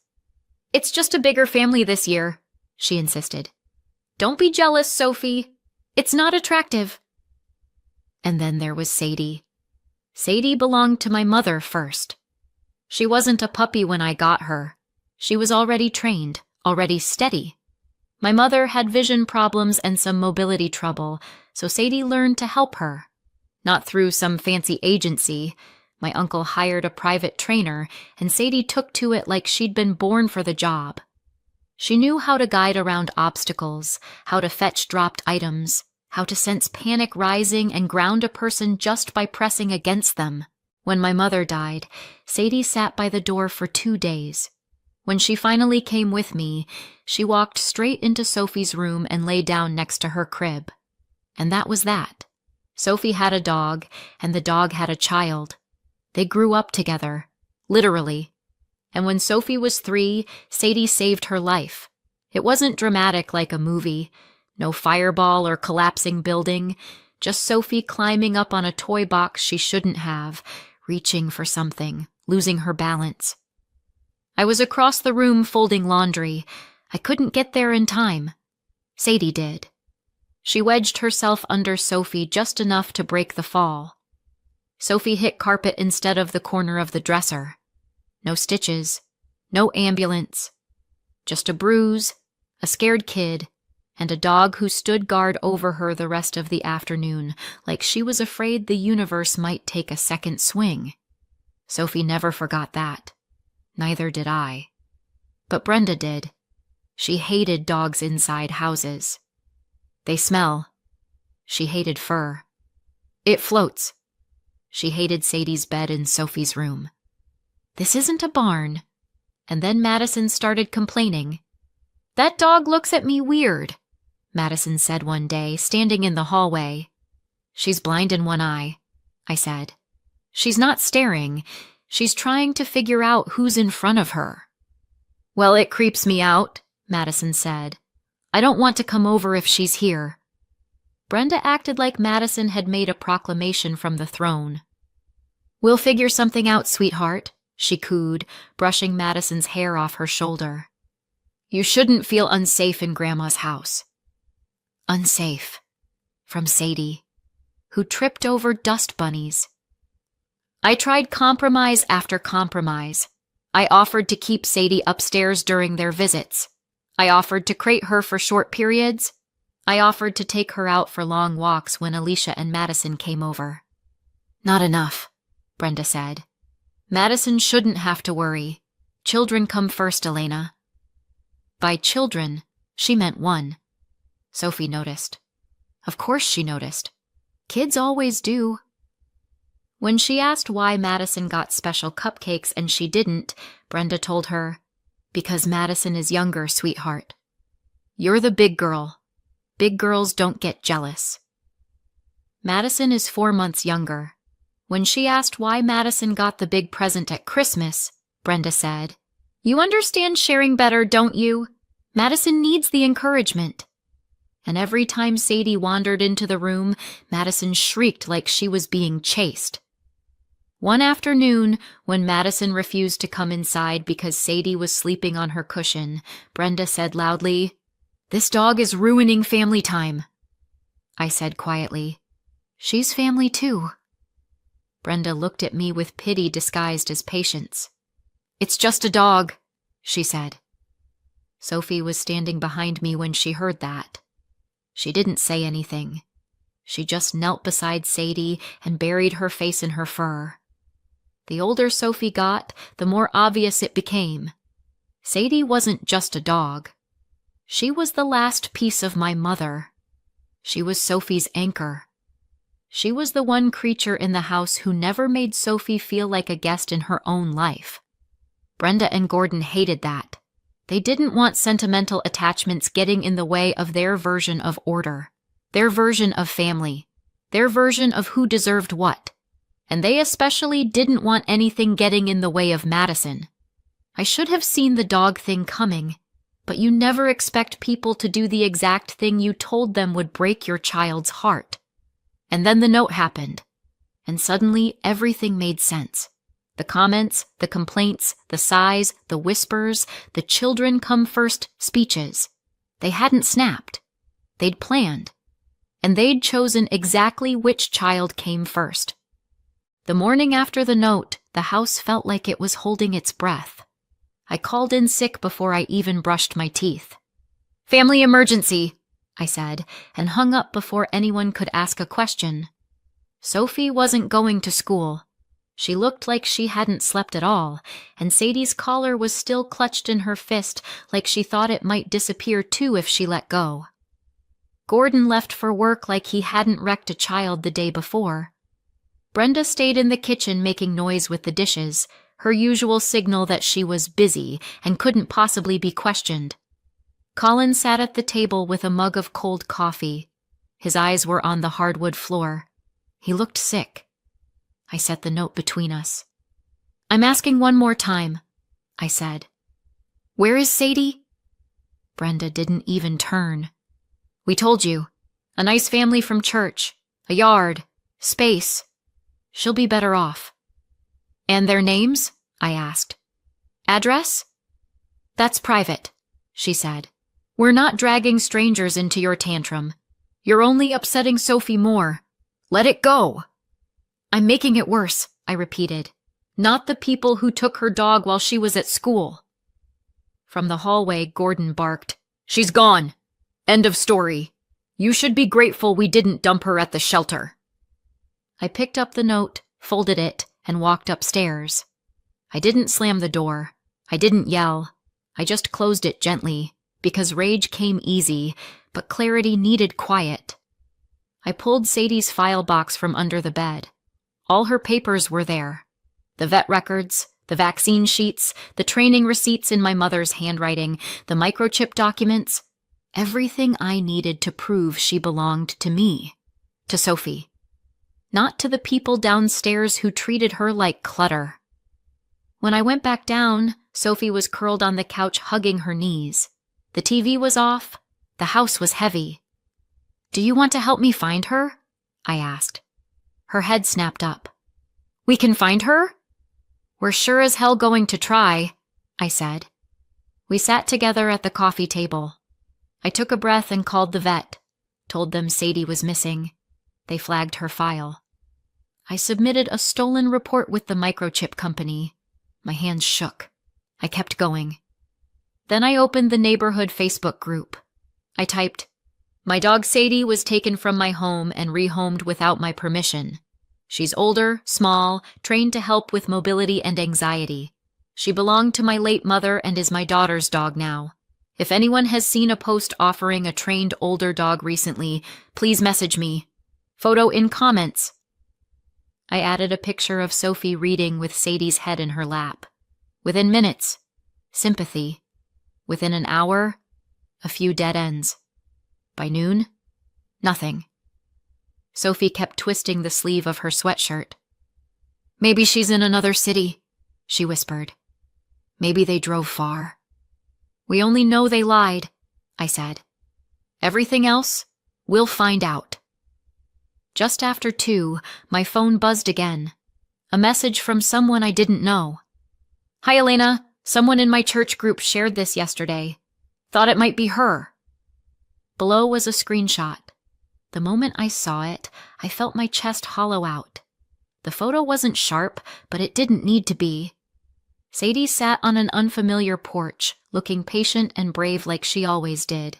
"It's just a bigger family this year," she insisted. "Don't be jealous, Sophie. It's not attractive." And then there was Sadie. Sadie belonged to my mother first. She wasn't a puppy when I got her. She was already trained, already steady. My mother had vision problems and some mobility trouble, so Sadie learned to help her. Not through some fancy agency. My uncle hired a private trainer, and Sadie took to it like she'd been born for the job. She knew how to guide around obstacles, how to fetch dropped items, how to sense panic rising and ground a person just by pressing against them. When my mother died, Sadie sat by the door for 2 days. When she finally came with me, she walked straight into Sophie's room and lay down next to her crib. And that was that. Sophie had a dog, and the dog had a child. They grew up together, literally. And when Sophie was 3, Sadie saved her life. It wasn't dramatic like a movie. No fireball or collapsing building. Just Sophie climbing up on a toy box she shouldn't have, reaching for something, losing her balance. I was across the room folding laundry. I couldn't get there in time. Sadie did. She wedged herself under Sophie just enough to break the fall. Sophie hit carpet instead of the corner of the dresser. No stitches, no ambulance. Just a bruise, a scared kid, and a dog who stood guard over her the rest of the afternoon, like she was afraid the universe might take a second swing. Sophie never forgot that. Neither did I. But Brenda did. She hated dogs inside houses. They smell. She hated fur. It floats. She hated Sadie's bed in Sophie's room. This isn't a barn. And then Madison started complaining. "That dog looks at me weird," Madison said one day, standing in the hallway. "She's blind in one eye," I said. "She's not staring. She's trying to figure out who's in front of her." "Well, it creeps me out," Madison said. "I don't want to come over if she's here." Brenda acted like Madison had made a proclamation from the throne. "We'll figure something out, sweetheart," she cooed, brushing Madison's hair off her shoulder. "You shouldn't feel unsafe in Grandma's house." Unsafe. From Sadie, who tripped over dust bunnies. I tried compromise after compromise. I offered to keep Sadie upstairs during their visits. I offered to crate her for short periods. I offered to take her out for long walks when Alicia and Madison came over. "Not enough," Brenda said. "Madison shouldn't have to worry. Children come first, Elena." By children, she meant one. Sophie noticed. Of course she noticed. Kids always do. When she asked why Madison got special cupcakes and she didn't, Brenda told her, "Because Madison is younger, sweetheart. You're the big girl. Big girls don't get jealous." Madison is 4 months younger. When she asked why Madison got the big present at Christmas, Brenda said, "You understand sharing better, don't you? Madison needs the encouragement." And every time Sadie wandered into the room, Madison shrieked like she was being chased. One afternoon, when Madison refused to come inside because Sadie was sleeping on her cushion, Brenda said loudly, "This dog is ruining family time." I said quietly, "She's family too." Brenda looked at me with pity disguised as patience. "It's just a dog," she said. Sophie was standing behind me when she heard that. She didn't say anything. She just knelt beside Sadie and buried her face in her fur. The older Sophie got, the more obvious it became. Sadie wasn't just a dog. She was the last piece of my mother. She was Sophie's anchor. She was the one creature in the house who never made Sophie feel like a guest in her own life. Brenda and Gordon hated that. They didn't want sentimental attachments getting in the way of their version of order, their version of family, their version of who deserved what. And they especially didn't want anything getting in the way of Madison. I should have seen the dog thing coming, but you never expect people to do the exact thing you told them would break your child's heart. And then the note happened, and suddenly everything made sense. The comments, the complaints, the sighs, the whispers, the children come first speeches. They hadn't snapped. They'd planned. And they'd chosen exactly which child came first. The morning after the note, the house felt like it was holding its breath. I called in sick before I even brushed my teeth. "Family emergency," I said, and hung up before anyone could ask a question. Sophie wasn't going to school. She looked like she hadn't slept at all, and Sadie's collar was still clutched in her fist like she thought it might disappear too if she let go. Gordon left for work like he hadn't wrecked a child the day before. Brenda stayed in the kitchen making noise with the dishes, her usual signal that she was busy and couldn't possibly be questioned. Colin sat at the table with a mug of cold coffee. His eyes were on the hardwood floor. He looked sick. I set the note between us. "I'm asking one more time," I said. "Where is Sadie?" Brenda didn't even turn. "We told you. A nice family from church. A yard. Space. She'll be better off." "And their names?" I asked. "Address?" "That's private," she said. "We're not dragging strangers into your tantrum. You're only upsetting Sophie more. Let it go." "I'm making it worse," I repeated. "Not the people who took her dog while she was at school." From the hallway, Gordon barked, "She's gone. End of story. You should be grateful we didn't dump her at the shelter." I picked up the note, folded it, and walked upstairs. I didn't slam the door. I didn't yell. I just closed it gently, because rage came easy, but clarity needed quiet. I pulled Sadie's file box from under the bed. All her papers were there. The vet records, the vaccine sheets, the training receipts in my mother's handwriting, the microchip documents, everything I needed to prove she belonged to me, to Sophie. Not to the people downstairs who treated her like clutter. When I went back down, Sophie was curled on the couch hugging her knees. The TV was off. The house was heavy. "Do you want to help me find her?" I asked. Her head snapped up. "We can find her?" "We're sure as hell going to try," I said. We sat together at the coffee table. I took a breath and called the vet, told them Sadie was missing. They flagged her file. I submitted a stolen report with the microchip company. My hands shook. I kept going. Then I opened the neighborhood Facebook group. I typed, "My dog Sadie was taken from my home and rehomed without my permission. She's older, small, trained to help with mobility and anxiety. She belonged to my late mother and is my daughter's dog now. If anyone has seen a post offering a trained older dog recently, please message me. Photo in comments." I added a picture of Sophie reading with Sadie's head in her lap. Within minutes, sympathy. Within an hour, a few dead ends. By noon, nothing. Sophie kept twisting the sleeve of her sweatshirt. "Maybe she's in another city," she whispered. "Maybe they drove far." "We only know they lied," I said. "Everything else, we'll find out." Just after 2, my phone buzzed again. A message from someone I didn't know. "Hi, Elena. Someone in my church group shared this yesterday. Thought it might be her." Below was a screenshot. The moment I saw it, I felt my chest hollow out. The photo wasn't sharp, but it didn't need to be. Sadie sat on an unfamiliar porch, looking patient and brave like she always did.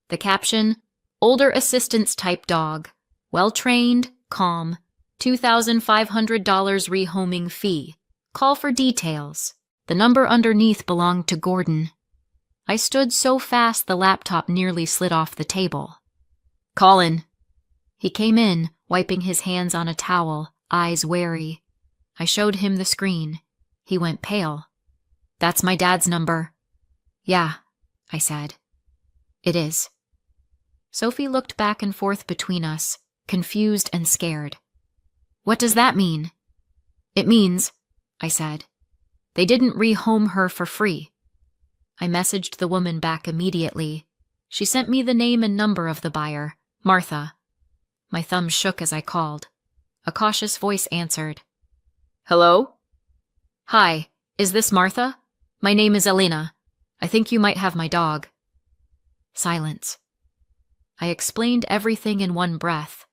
The caption, "Older assistance type dog. Well-trained, calm. $2,500 rehoming fee. Call for details." The number underneath belonged to Gordon. I stood so fast the laptop nearly slid off the table. "Colin." He came in, wiping his hands on a towel, eyes wary. I showed him the screen. He went pale. "That's my dad's number." "Yeah," I said. "It is." Sophie looked back and forth between us, confused and scared. "What does that mean?" "It means," I said, "they didn't rehome her for free." I messaged the woman back immediately. She sent me the name and number of the buyer, Martha. My thumb shook as I called. A cautious voice answered. "Hello?" "Hi, is this Martha? My name is Elena. I think you might have my dog." Silence. I explained everything in one breath.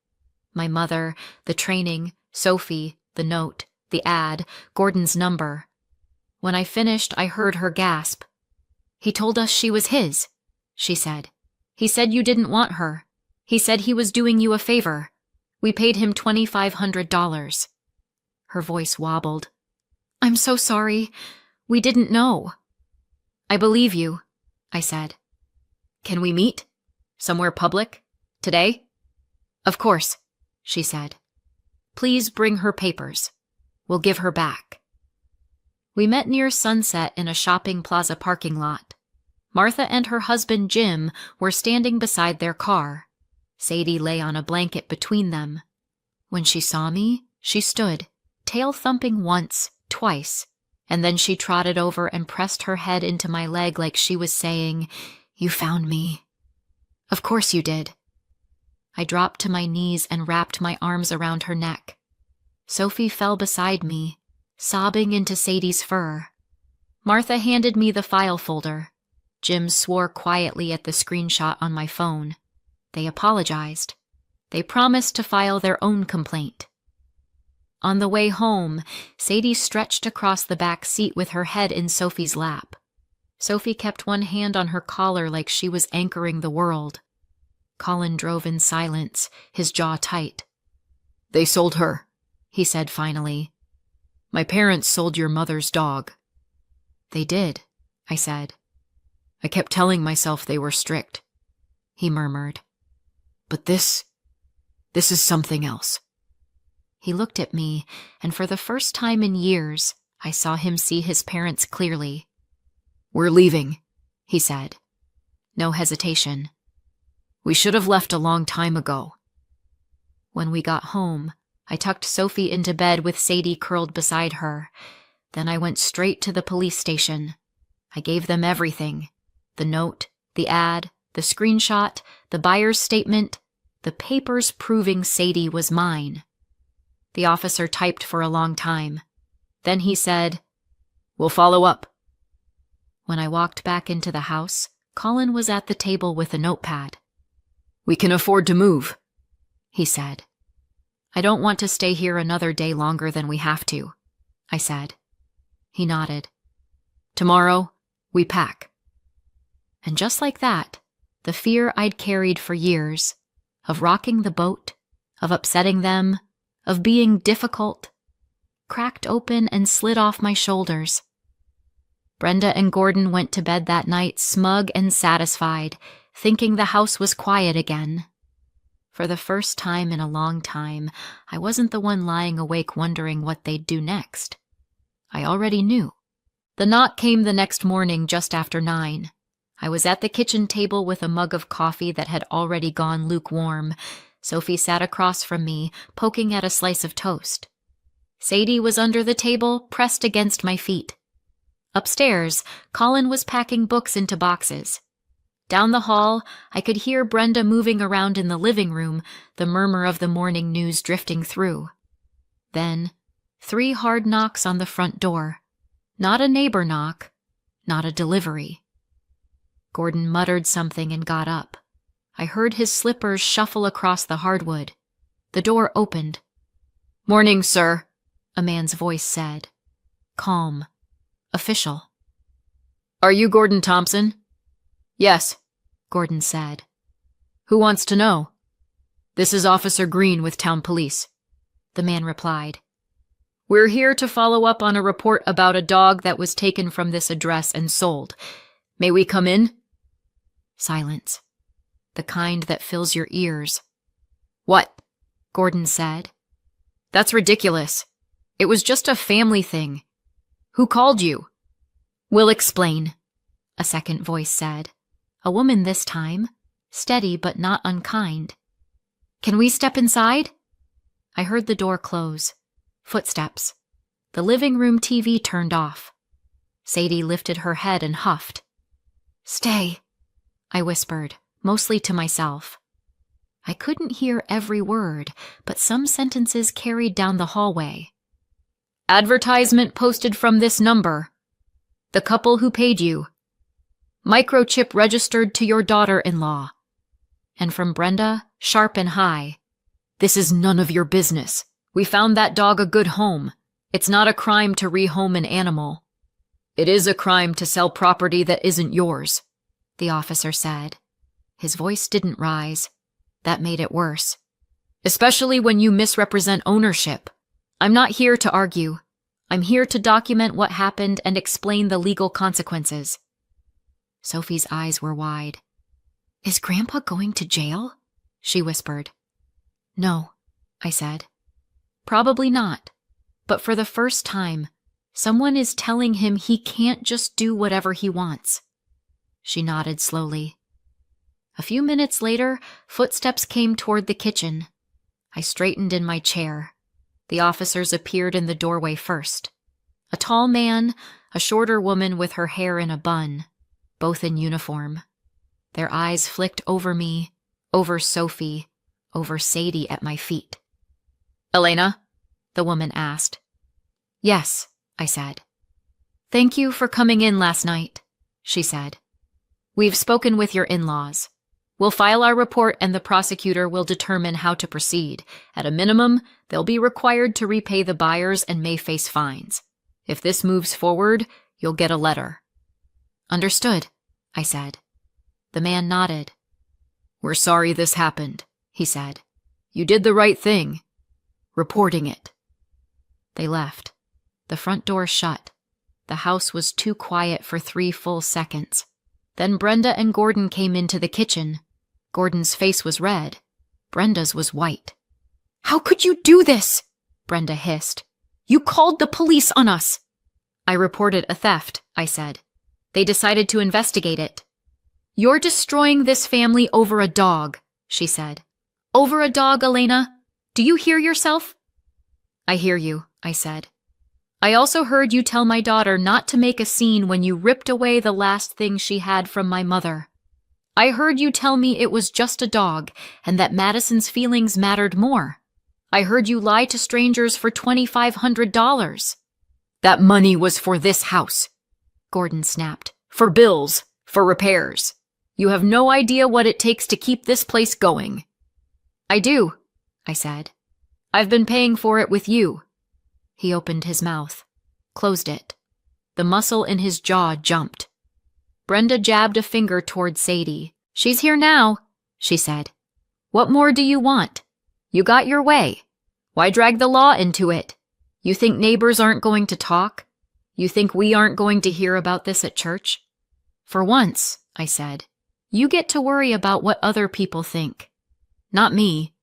My mother, the training, Sophie, the note, the ad, Gordon's number. When I finished, I heard her gasp. "He told us she was his," she said. "He said you didn't want her. He said he was doing you a favor. We paid him $2,500. Her voice wobbled. "I'm so sorry. We didn't know." "I believe you," I said. "Can we meet? Somewhere public? Today?" "Of course," she said. "Please bring her papers. We'll give her back." We met near sunset in a shopping plaza parking lot. Martha and her husband Jim were standing beside their car. Sadie lay on a blanket between them. When she saw me, she stood, tail thumping once, twice, and then she trotted over and pressed her head into my leg like she was saying, "You found me." "Of course you did." I dropped to my knees and wrapped my arms around her neck. Sophie fell beside me, sobbing into Sadie's fur. Martha handed me the file folder. Jim swore quietly at the screenshot on my phone. They apologized. They promised to file their own complaint. On the way home, Sadie stretched across the back seat with her head in Sophie's lap. Sophie kept one hand on her collar like she was anchoring the world. Colin drove in silence, his jaw tight. "They sold her," he said finally. "My parents sold your mother's dog." "They did," I said. "I kept telling myself they were strict," he murmured. "But this is something else." He looked at me, and for the first time in years, I saw him see his parents clearly. "We're leaving," he said. No hesitation. "We should have left a long time ago." When we got home, I tucked Sophie into bed with Sadie curled beside her. Then I went straight to the police station. I gave them everything. The note, the ad, the screenshot, the buyer's statement, the papers proving Sadie was mine. The officer typed for a long time. Then he said, "We'll follow up." When I walked back into the house, Colin was at the table with a notepad. "We can afford to move," he said. "I don't want to stay here another day longer than we have to," I said. He nodded. "Tomorrow, we pack." And just like that, the fear I'd carried for years, of rocking the boat, of upsetting them, of being difficult, cracked open and slid off my shoulders. Brenda and Gordon went to bed that night smug and satisfied, thinking the house was quiet again. For the first time in a long time, I wasn't the one lying awake wondering what they'd do next. I already knew. The knock came the next morning just after 9. I was at the kitchen table with a mug of coffee that had already gone lukewarm. Sophie sat across from me, poking at a slice of toast. Sadie was under the table, pressed against my feet. Upstairs, Colin was packing books into boxes. Down the hall, I could hear Brenda moving around in the living room, the murmur of the morning news drifting through. Then, 3 hard knocks on the front door. Not a neighbor knock, not a delivery. Gordon muttered something and got up. I heard his slippers shuffle across the hardwood. The door opened. "Morning, sir," a man's voice said. Calm. Official. Are you Gordon Thompson? Yes, Gordon said. Who wants to know? This is Officer Green with Town Police, the man replied. We're here to follow up on a report about a dog that was taken from this address and sold. May we come in? Silence. The kind that fills your ears. What? Gordon said. That's ridiculous. It was just a family thing. Who called you? We'll explain, a second voice said. A woman this time, steady but not unkind. Can we step inside? I heard the door close. Footsteps. The living room TV turned off. Sadie lifted her head and huffed. Stay, I whispered, mostly to myself. I couldn't hear every word, but some sentences carried down the hallway. Advertisement posted from this number. The couple who paid you. Microchip registered to your daughter-in-law. And from Brenda, sharp and high. This is none of your business. We found that dog a good home. It's not a crime to rehome an animal. It is a crime to sell property that isn't yours, the officer said. His voice didn't rise. That made it worse. Especially when you misrepresent ownership. I'm not here to argue. I'm here to document what happened and explain the legal consequences. Sophie's eyes were wide. Is Grandpa going to jail? She whispered. No, I said. Probably not. But for the first time, someone is telling him he can't just do whatever he wants. She nodded slowly. A few minutes later, footsteps came toward the kitchen. I straightened in my chair. The officers appeared in the doorway first. A tall man, a shorter woman with her hair in a bun, both in uniform. Their eyes flicked over me, over Sophie, over Sadie at my feet. Elena? The woman asked. Yes, I said. Thank you for coming in last night, she said. We've spoken with your in-laws. We'll file our report and the prosecutor will determine how to proceed. At a minimum, they'll be required to repay the buyers and may face fines. If this moves forward, you'll get a letter. Understood, I said. The man nodded. We're sorry this happened, he said. You did the right thing. Reporting it. They left. The front door shut. The house was too quiet for 3 full seconds. Then Brenda and Gordon came into the kitchen. Gordon's face was red. Brenda's was white. How could you do this? Brenda hissed. You called the police on us. I reported a theft, I said. They decided to investigate it. You're destroying this family over a dog, she said. Over a dog, Elena? Do you hear yourself? I hear you, I said. I also heard you tell my daughter not to make a scene when you ripped away the last thing she had from my mother. I heard you tell me it was just a dog and that Madison's feelings mattered more. I heard you lie to strangers for $2,500. That money was for this house, Gordon snapped. For bills, for repairs. You have no idea what it takes to keep this place going. I do, I said. I've been paying for it with you. He opened his mouth, closed it. The muscle in his jaw jumped. Brenda jabbed a finger toward Sadie. She's here now, she said. What more do you want? You got your way. Why drag the law into it? You think neighbors aren't going to talk? You think we aren't going to hear about this at church? For once, I said, you get to worry about what other people think. Not me.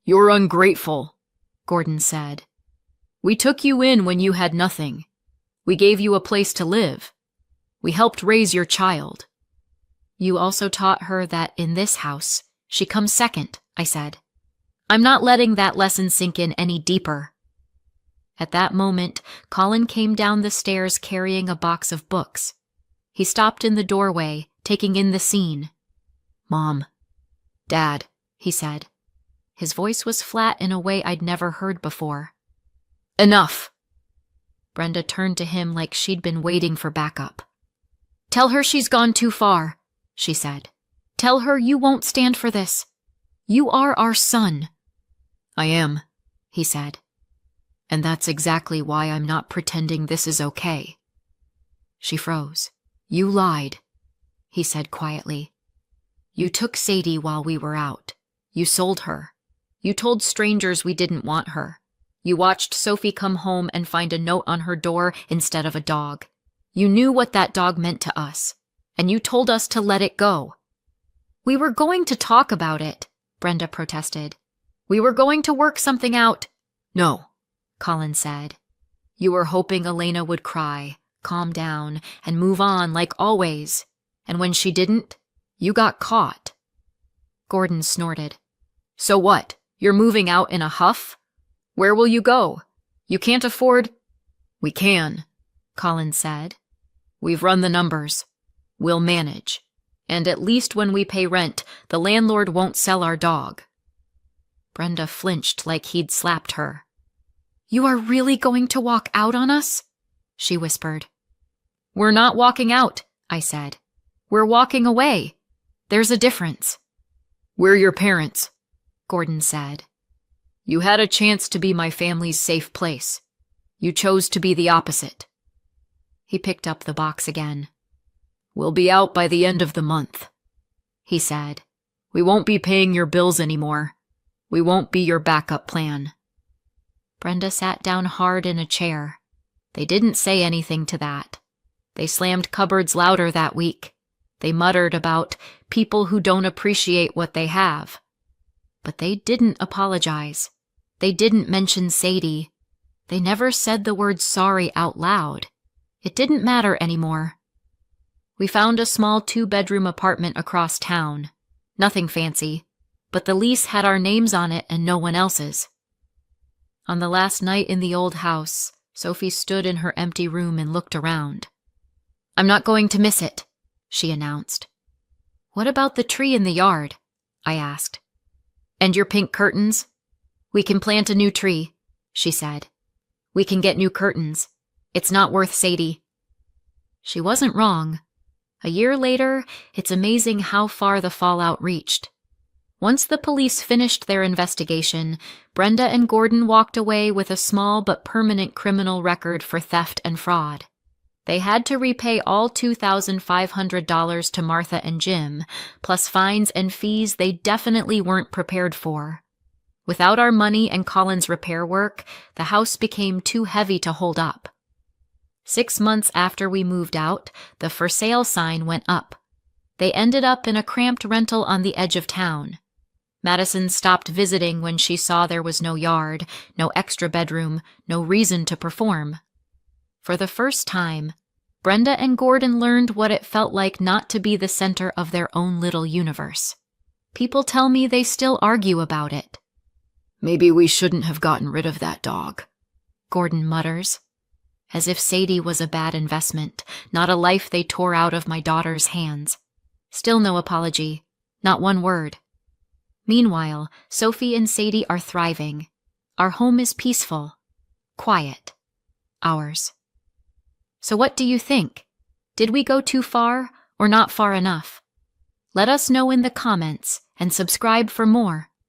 You're ungrateful, Gordon said. We took you in when you had nothing. We gave you a place to live. We helped raise your child. You also taught her that in this house, she comes second, I said. I'm not letting that lesson sink in any deeper. At that moment, Colin came down the stairs carrying a box of books. He stopped in the doorway, taking in the scene. Mom. Dad, he said. His voice was flat in a way I'd never heard before. Enough. Brenda turned to him like she'd been waiting for backup. Tell her she's gone too far, she said. Tell her you won't stand for this. You are our son. I am, he said. And that's exactly why I'm not pretending this is okay. She froze. You lied, he said quietly. You took Sadie while we were out. You sold her. You told strangers we didn't want her. You watched Sophie come home and find a note on her door instead of a dog. You knew what that dog meant to us, and you told us to let it go. We were going to talk about it, Brenda protested. We were going to work something out. No, Colin said. You were hoping Elena would cry, calm down, and move on like always. And when she didn't, you got caught. Gordon snorted. So what? You're moving out in a huff? Where will you go? You can't afford... We can, Colin said. We've run the numbers. We'll manage. And at least when we pay rent, the landlord won't sell our dog. Brenda flinched like he'd slapped her. You are really going to walk out on us? She whispered. We're not walking out, I said. We're walking away. There's a difference. We're your parents, Gordon said. You had a chance to be my family's safe place. You chose to be the opposite. He picked up the box again. We'll be out by the end of the month, he said. We won't be paying your bills anymore. We won't be your backup plan. Brenda sat down hard in a chair. They didn't say anything to that. They slammed cupboards louder that week. They muttered about people who don't appreciate what they have. But they didn't apologize. They didn't mention Sadie. They never said the word sorry out loud. It didn't matter anymore. We found a small 2-bedroom apartment across town. Nothing fancy, but the lease had our names on it and no one else's. On the last night in the old house, Sophie stood in her empty room and looked around. I'm not going to miss it, she announced. What about the tree in the yard? I asked. And your pink curtains? We can plant a new tree, she said. We can get new curtains. It's not worth Sadie. She wasn't wrong. A year later, it's amazing how far the fallout reached. Once the police finished their investigation, Brenda and Gordon walked away with a small but permanent criminal record for theft and fraud. They had to repay all $2,500 to Martha and Jim, plus fines and fees they definitely weren't prepared for. Without our money and Colin's repair work, the house became too heavy to hold up. 6 months after we moved out, the for sale sign went up. They ended up in a cramped rental on the edge of town. Madison stopped visiting when she saw there was no yard, no extra bedroom, no reason to perform. For the first time, Brenda and Gordon learned what it felt like not to be the center of their own little universe. People tell me they still argue about it. Maybe we shouldn't have gotten rid of that dog, Gordon mutters. As if Sadie was a bad investment, not a life they tore out of my daughter's hands. Still no apology, not one word. Meanwhile, Sophie and Sadie are thriving. Our home is peaceful, quiet. Ours. So what do you think? Did we go too far or not far enough? Let us know in the comments and subscribe for more.